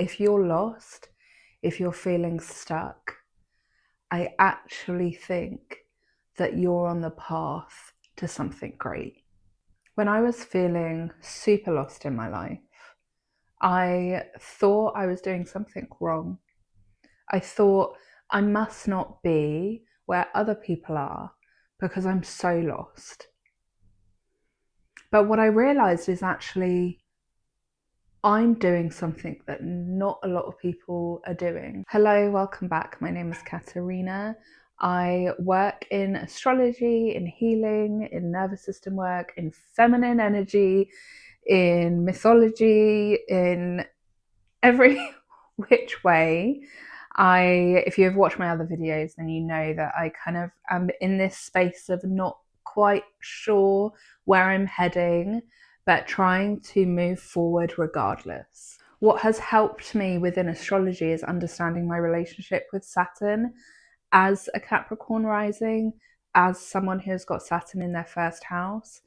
if you're lost, if you're feeling stuck, I actually think that you're on the path to something great. When I was feeling super lost in my life, I thought I was doing something wrong. I thought I must not be where other people are because I'm so lost. But what I realized is actually I'm doing something that not a lot of people are doing. Hello, welcome back. My name is Katerina. I work in astrology, in healing, in nervous system work, in feminine energy, in mythology, in every which way. If you have watched my other videos, then you know that I kind of am in this space of not quite sure where I'm heading, but trying to move forward regardless. What has helped me within astrology is understanding my relationship with Saturn as a Capricorn rising, as someone who's got Saturn in their first house.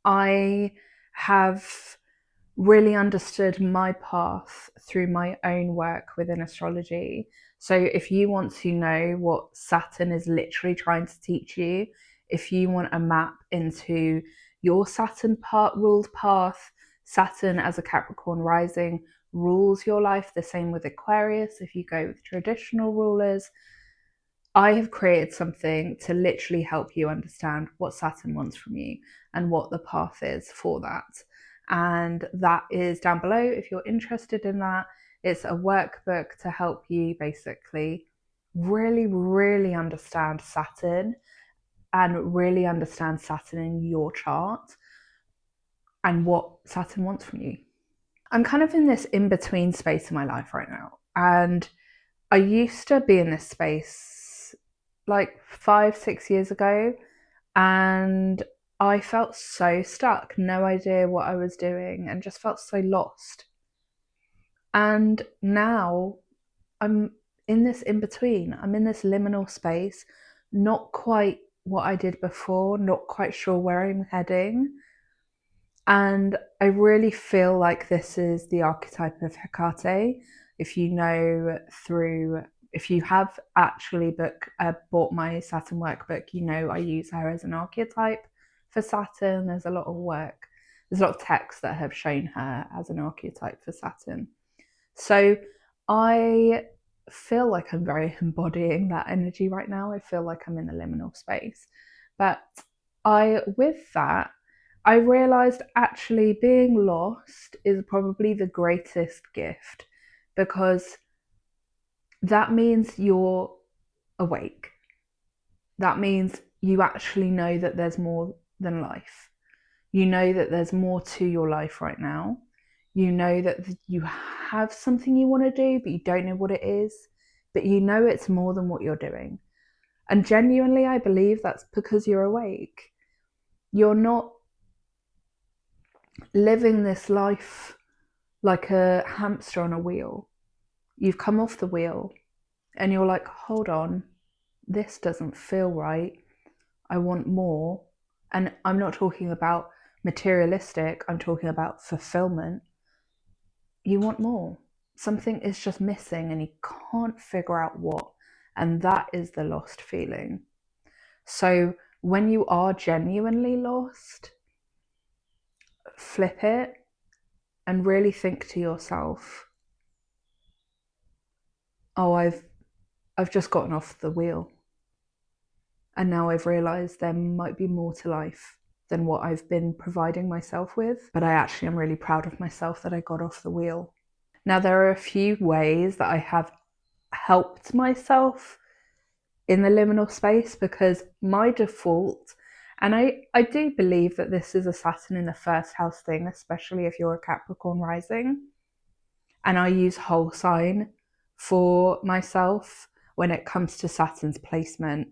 I have really understood my path through my own work within astrology. So if you want to know what Saturn is literally trying to teach you, if you want a map into your Saturn ruled path, Saturn as a Capricorn rising rules your life, the same with Aquarius if you go with traditional rulers. I have created something to literally help you understand what Saturn wants from you and what the path is for that. And that is down below if you're interested in that. It's a workbook to help you basically really understand Saturn and really understand Saturn in your chart and what Saturn wants from you. I'm kind of in this in-between space in my life right now. And I used to be in this space like 5-6 years ago, and I felt so stuck, no idea what I was doing, and just felt so lost. And now I'm in this in between. I'm in this liminal space, not quite what I did before, not quite sure where I'm heading. And I really feel like this is the archetype of Hecate. If you know if you have actually bought my Saturn workbook, you know I use her as an archetype for Saturn. There's a lot of texts that have shown her as an archetype for Saturn. So I feel like I'm very embodying that energy right now. I feel like I'm in the liminal space. But with that, I realized actually being lost is probably the greatest gift, because that means you're awake. That means you actually know that there's more than life. You know that there's more to your life right now. You know that you have something you want to do, but you don't know what it is, but you know it's more than what you're doing. And genuinely, I believe that's because you're awake. You're not living this life like a hamster on a wheel. You've come off the wheel and you're like, hold on, this doesn't feel right. I want more. And I'm not talking about materialistic, I'm talking about fulfillment. You want more. Something is just missing and you can't figure out what. And that is the lost feeling. So when you are genuinely lost, flip it and really think to yourself, oh, I've just gotten off the wheel. And now I've realized there might be more to life than what I've been providing myself with. But I actually am really proud of myself that I got off the wheel. Now, there are a few ways that I have helped myself in the liminal space, because my default, and I do believe that this is a Saturn in the first house thing, especially if you're a Capricorn rising. And I use whole sign for myself when it comes to Saturn's placement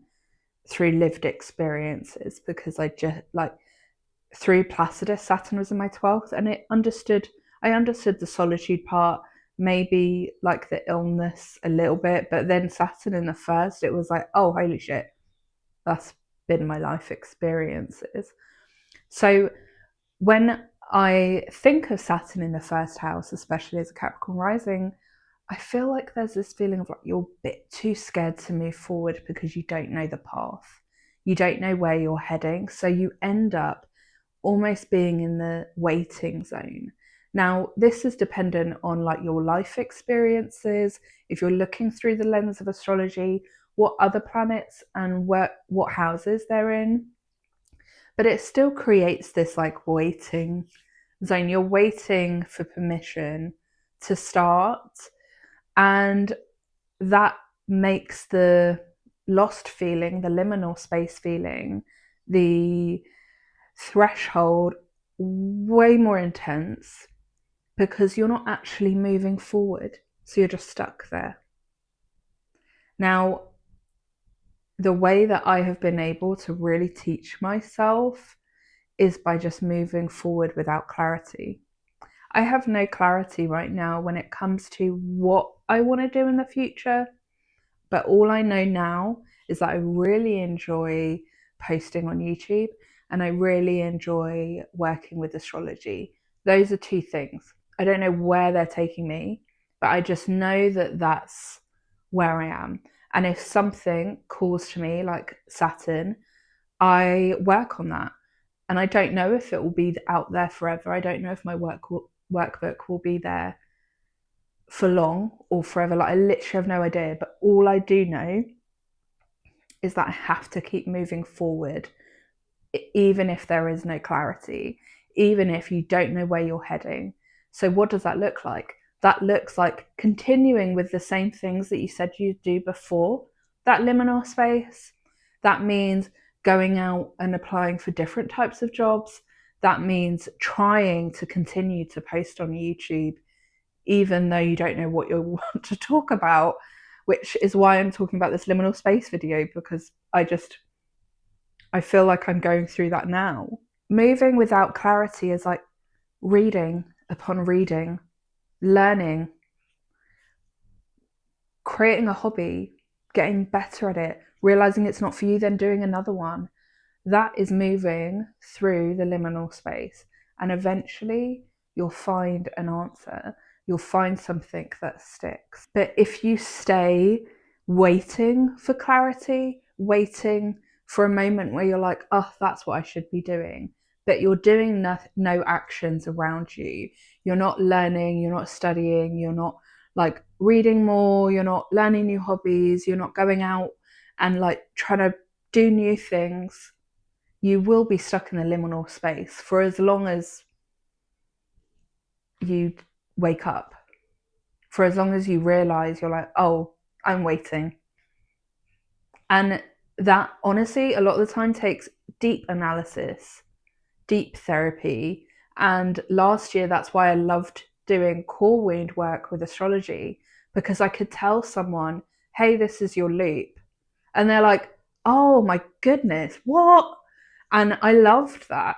through lived experiences, because I just like through Placidus, Saturn was in my 12th, and I understood the solitude part, maybe like the illness a little bit, but then Saturn in the first, it was like, oh, holy shit, that's been my life experiences. So when I think of Saturn in the first house, especially as a Capricorn rising, I feel like there's this feeling of like you're a bit too scared to move forward because you don't know the path. You don't know where you're heading. So you end up almost being in the waiting zone. Now, this is dependent on like your life experiences. If you're looking through the lens of astrology, what other planets and what houses they're in. But it still creates this like waiting zone. You're waiting for permission to start, and that makes the lost feeling, the liminal space feeling, the threshold way more intense because you're not actually moving forward. So you're just stuck there. Now, the way that I have been able to really teach myself is by just moving forward without clarity. I have no clarity right now when it comes to what I want to do in the future, but all I know now is that I really enjoy posting on YouTube and I really enjoy working with astrology. Those are two things. I don't know where they're taking me, but I just know that that's where I am. And if something calls to me, like Saturn, I work on that. And I don't know if it will be out there forever. I don't know if my workbook will be there for long or forever. Like I literally have no idea. But all I do know is that I have to keep moving forward, even if there is no clarity, even if you don't know where you're heading. So what does that look like? That looks like continuing with the same things that you said you'd do before that liminal space. That means going out and applying for different types of jobs. That means trying to continue to post on YouTube, even though you don't know what you want to talk about, which is why I'm talking about this liminal space video, because I feel like I'm going through that now. Moving without clarity is like reading upon reading, learning, creating a hobby, getting better at it, realizing it's not for you, then doing another one. That is moving through the liminal space. And eventually you'll find an answer. You'll find something that sticks. But if you stay waiting for clarity, waiting for a moment where you're like, oh, that's what I should be doing, but you're doing no actions around you, you're not learning, you're not studying, you're not like reading more, you're not learning new hobbies, you're not going out and like trying to do new things, you will be stuck in the liminal space for as long as you wake up, for as long as you realize you're like, oh, I'm waiting. And that honestly, a lot of the time takes deep analysis, deep therapy. And last year, that's why I loved doing core wound work with astrology, because I could tell someone, hey, this is your loop. And they're like, oh my goodness, what? And I loved that.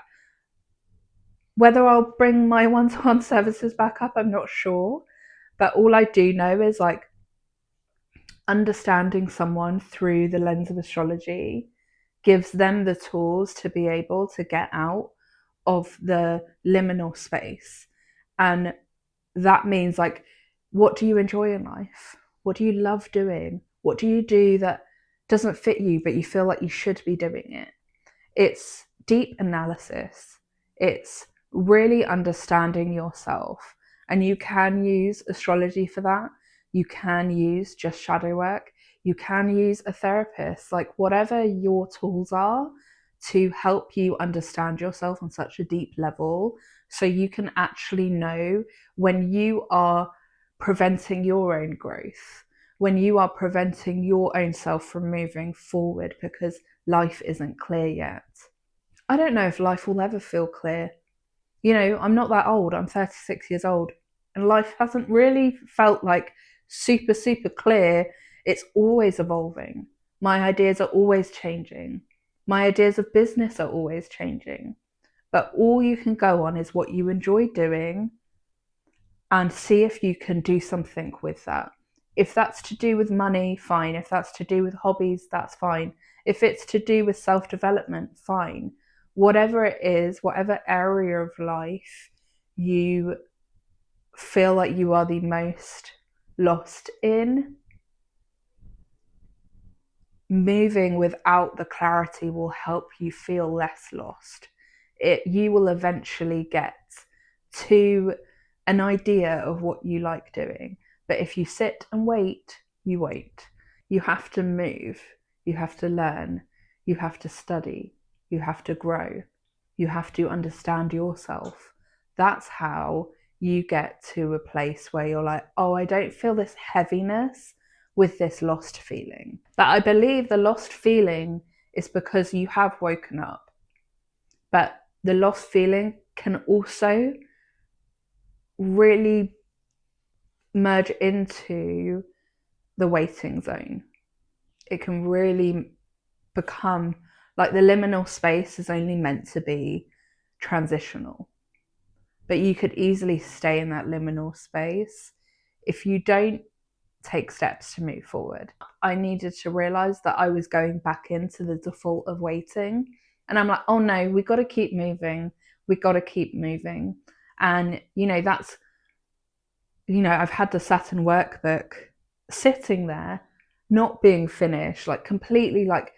Whether I'll bring my one-to-one services back up, I'm not sure. But all I do know is like understanding someone through the lens of astrology gives them the tools to be able to get out of the liminal space. And that means like, what do you enjoy in life? What do you love doing? What do you do that doesn't fit you, but you feel like you should be doing it? It's deep analysis. It's really understanding yourself. And you can use astrology for that. You can use just shadow work. You can use a therapist, like whatever your tools are to help you understand yourself on such a deep level, so you can actually know when you are preventing your own growth, when you are preventing your own self from moving forward because life isn't clear yet. I don't know if life will ever feel clear. You know, I'm not that old, I'm 36 years old, and life hasn't really felt like super clear. It's always evolving. My ideas are always changing. My ideas of business are always changing. But all you can go on is what you enjoy doing and see if you can do something with that. If that's to do with money, fine. If that's to do with hobbies, that's fine. If it's to do with self-development, fine. Whatever it is, whatever area of life you feel like you are the most lost in, moving without the clarity will help you feel less lost. You will eventually get to an idea of what you like doing. But if you sit and wait, you won't. You have to move, you have to learn, you have to study, you have to grow, you have to understand yourself. That's how you get to a place where you're like, oh, I don't feel this heaviness with this lost feeling. But I believe the lost feeling is because you have woken up. But the lost feeling can also really merge into the waiting zone. It can really become like the liminal space is only meant to be transitional. But you could easily stay in that liminal space if you don't take steps to move forward. I needed to realize that I was going back into the default of waiting. And I'm like, oh no, we got to keep moving. We got to keep moving. And, that's, I've had the Saturn workbook sitting there, not being finished, like completely like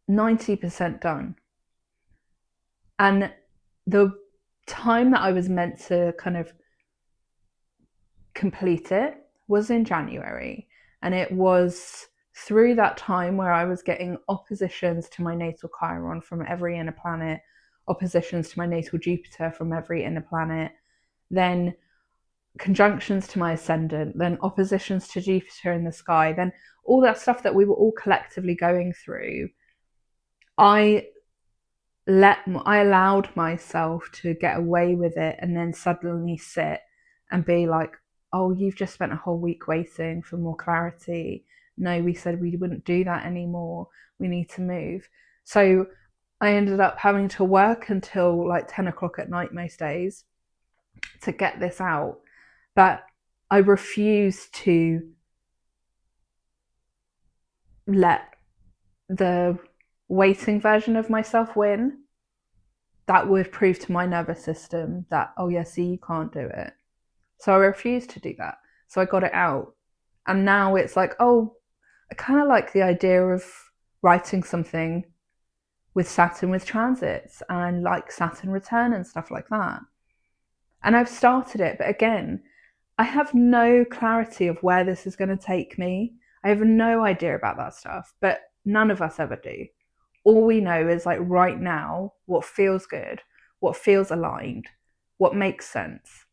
90% done. And the time that I was meant to kind of complete it was in January. And it was through that time where I was getting oppositions to my natal Chiron from every inner planet, oppositions to my natal Jupiter from every inner planet, then conjunctions to my ascendant, then oppositions to Jupiter in the sky, then all that stuff that we were all collectively going through. I allowed myself to get away with it and then suddenly sit and be like, oh, you've just spent a whole week waiting for more clarity. No, we said we wouldn't do that anymore. We need to move. So I ended up having to work until like 10 o'clock at night most days to get this out. But I refuse to let the waiting version of myself win. That would prove to my nervous system that, oh yeah, see, you can't do it. So I refused to do that. So I got it out. And now it's like, oh, I kind of like the idea of writing something with Saturn with transits and like Saturn return and stuff like that. And I've started it, but again, I have no clarity of where this is going to take me. I have no idea about that stuff, but none of us ever do. All we know is like right now, what feels good, what feels aligned, what makes sense.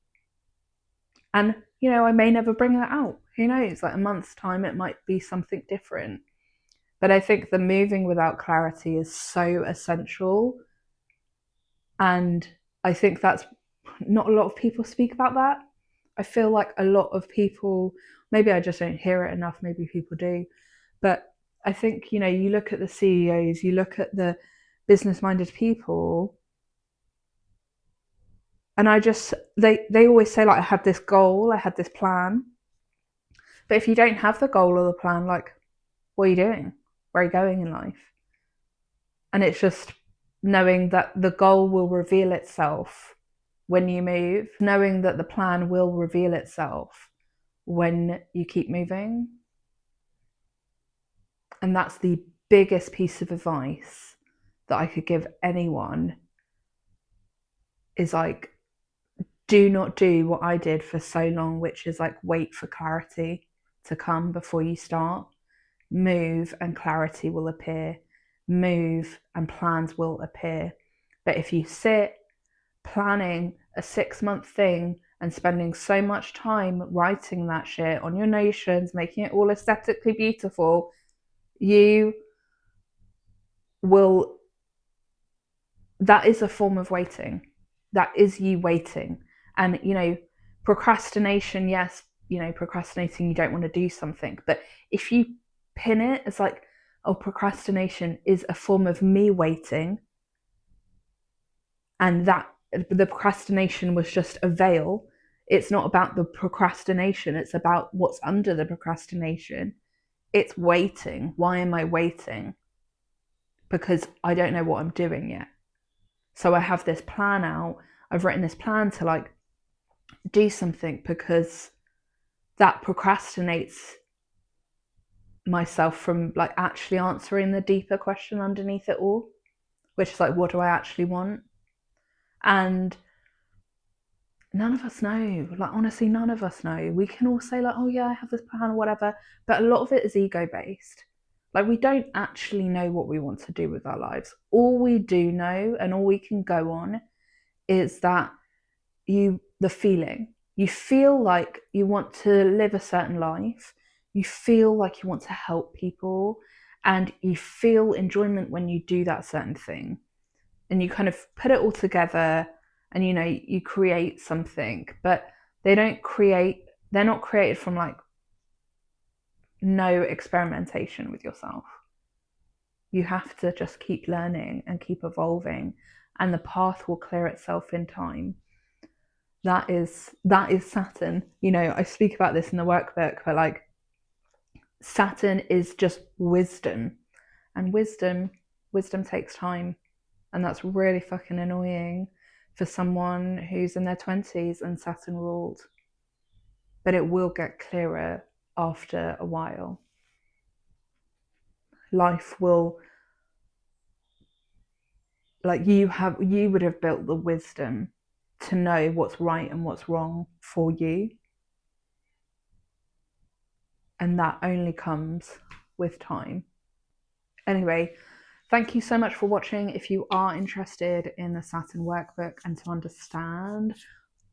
And, I may never bring that out. Who knows? Like a month's time, it might be something different. But I think the moving without clarity is so essential. And I think that's not a lot of people speak about that. I feel like a lot of people, maybe I just don't hear it enough, maybe people do. But I think, you look at the CEOs, you look at the business-minded people, and they always say, like, I had this goal, I had this plan. But if you don't have the goal or the plan, like, what are you doing? Where are you going in life? And it's just knowing that the goal will reveal itself when you move, knowing that the plan will reveal itself when you keep moving. And that's the biggest piece of advice that I could give anyone, is like, do not do what I did for so long, which is like wait for clarity to come before you start. Move and clarity will appear. Move and plans will appear. But if you sit planning a 6-month thing and spending so much time writing that shit on your notions, making it all aesthetically beautiful, you will, that is a form of waiting. That is you waiting. And, procrastination, yes, procrastinating, you don't want to do something. But if you pin it as like, oh, procrastination is a form of me waiting, and that the procrastination was just a veil. It's not about the procrastination, it's about what's under the procrastination. It's waiting. Why am I waiting? Because I don't know what I'm doing yet. So I have this plan out. I've written this plan to like do something because that procrastinates myself from like actually answering the deeper question underneath it all, which is like, what do I actually want? And none of us know. Like, honestly, none of us know. We can all say like, oh yeah, I have this plan or whatever, but a lot of it is ego based. Like, we don't actually know what we want to do with our lives. All we do know and all we can go on is that the feeling. You feel like you want to live a certain life. You feel like you want to help people, and you feel enjoyment when you do that certain thing. And you kind of put it all together, and you create something, but they're not created from like no experimentation with yourself. You have to just keep learning and keep evolving, and the path will clear itself in time. That is Saturn. I speak about this in the workbook, but like, Saturn is just wisdom, and wisdom takes time, and that's really fucking annoying for someone who's in their 20s and Saturn ruled. But it will get clearer after a while. Life will, like, you would have built the wisdom to know what's right and what's wrong for you, and that only comes with time. Anyway, thank you so much for watching. If you are interested in the Saturn workbook and to understand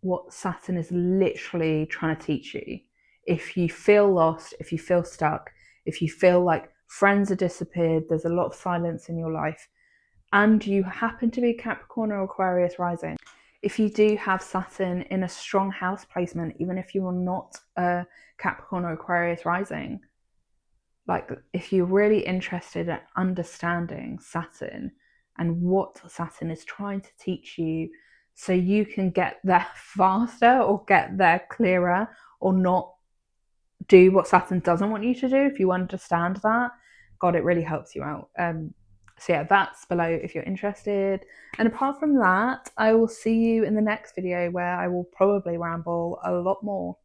what Saturn is literally trying to teach you, if you feel lost, if you feel stuck, if you feel like friends are disappeared, there's a lot of silence in your life, and you happen to be Capricorn or Aquarius rising, if you do have Saturn in a strong house placement, even if you are not a Capricorn or Aquarius rising, like, if you're really interested in understanding Saturn and what Saturn is trying to teach you, so you can get there faster or get there clearer, or not do what Saturn doesn't want you to do, if you understand that, God, it really helps you out. So yeah, that's below if you're interested. And apart from that, I will see you in the next video, where I will probably ramble a lot more.